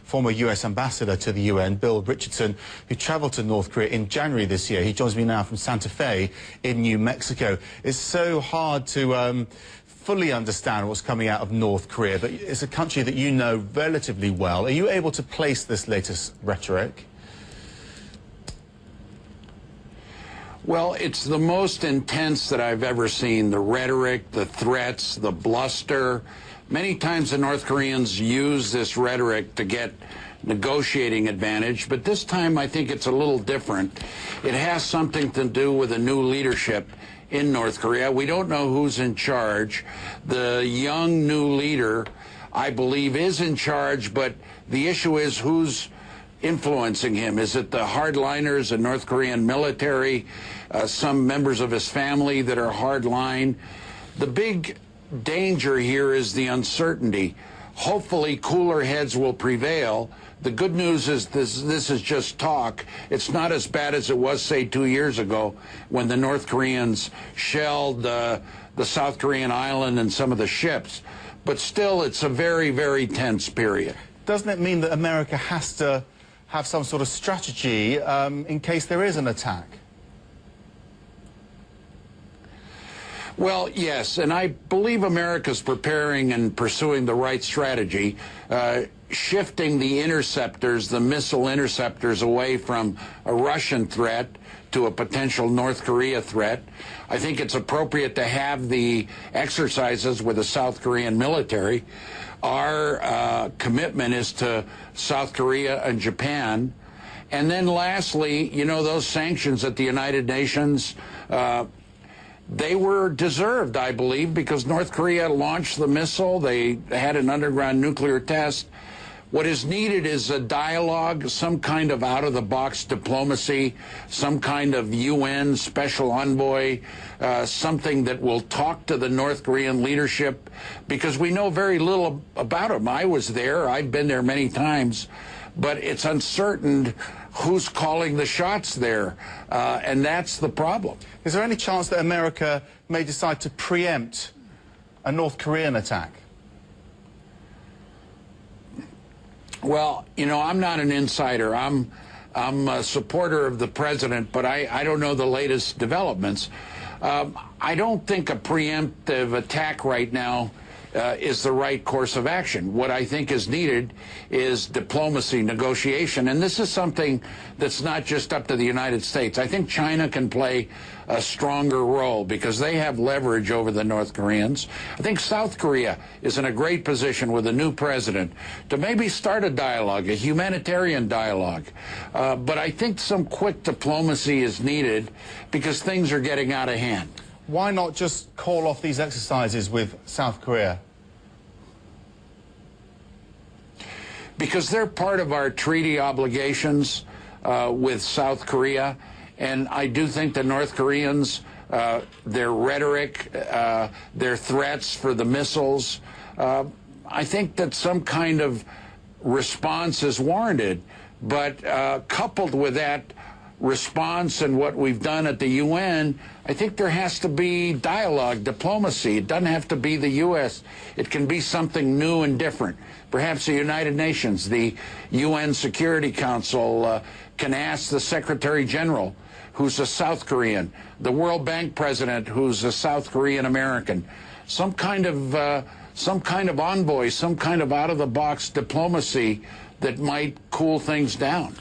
former US ambassador to the UN, Bill Richardson, who travelled to North Korea in January this year. He joins me now from Santa Fe in New Mexico. It's so hard to fully understand what's coming out of North Korea, but it's a country that you know relatively well. Are you able to place this latest rhetoric? Well, it's the most intense that I've ever seen. The rhetoric, the threats, the bluster. Many times the North Koreans use this rhetoric to get negotiating advantage, but this time I think it's a little different. It has something to do with a new leadership in North Korea. We don't know who's in charge. The young new leader, I believe, is in charge, but the issue is who's influencing him. Is it the hardliners, the North Korean military, some members of his family that are hardline? The big danger here is the uncertainty. Hopefully cooler heads will prevail. The good news is this is just talk. It's not as bad as it was, say, 2 years ago when the North Koreans shelled the South Korean island and some of the ships. But still, it's a very, very tense period. Doesn't it mean that America has to have some sort of strategy in case there is an attack? Well, yes, and I believe America's preparing and pursuing the right strategy, shifting the interceptors, the missile interceptors, away from a Russian threat to a potential North Korea threat. I think it's appropriate to have the exercises with the South Korean military. Our commitment is to South Korea and Japan. And then lastly, you know, those sanctions at the United Nations, they were deserved, I believe, because North Korea launched the missile. They had an underground nuclear test. What is needed is a dialogue, some kind of out-of-the-box diplomacy, some kind of UN special envoy, something that will talk to the North Korean leadership, because we know very little about them. I was there. I've been there many times. But it's uncertain who's calling the shots there, and that's the problem. Is there any chance that America may decide to preempt a North Korean attack? Well, you know, I'm not an insider. I'm a supporter of the president, but I don't know the latest developments. I don't think a preemptive attack right now is the right course of action. What I think is needed is diplomacy, negotiation, and this is something that's not just up to the United States. I think China can play a stronger role because they have leverage over the North Koreans. I think South Korea is in a great position with a new president to maybe start a dialogue, a humanitarian dialogue. But I think some quick diplomacy is needed because things are getting out of hand. Why not just call off these exercises with South Korea? Because they're part of our treaty obligations with South Korea. And I do think the North Koreans, their rhetoric, their threats for the missiles, I think that some kind of response is warranted. But coupled with that response and what we've done at the UN, I think there has to be dialogue, diplomacy. It doesn't have to be the U.S. It can be something new and different. Perhaps the United Nations, the UN Security Council can ask the Secretary General, who's a South Korean, the World Bank President, who's a South Korean American, some kind of envoy, some kind of out-of-the-box diplomacy that might cool things down.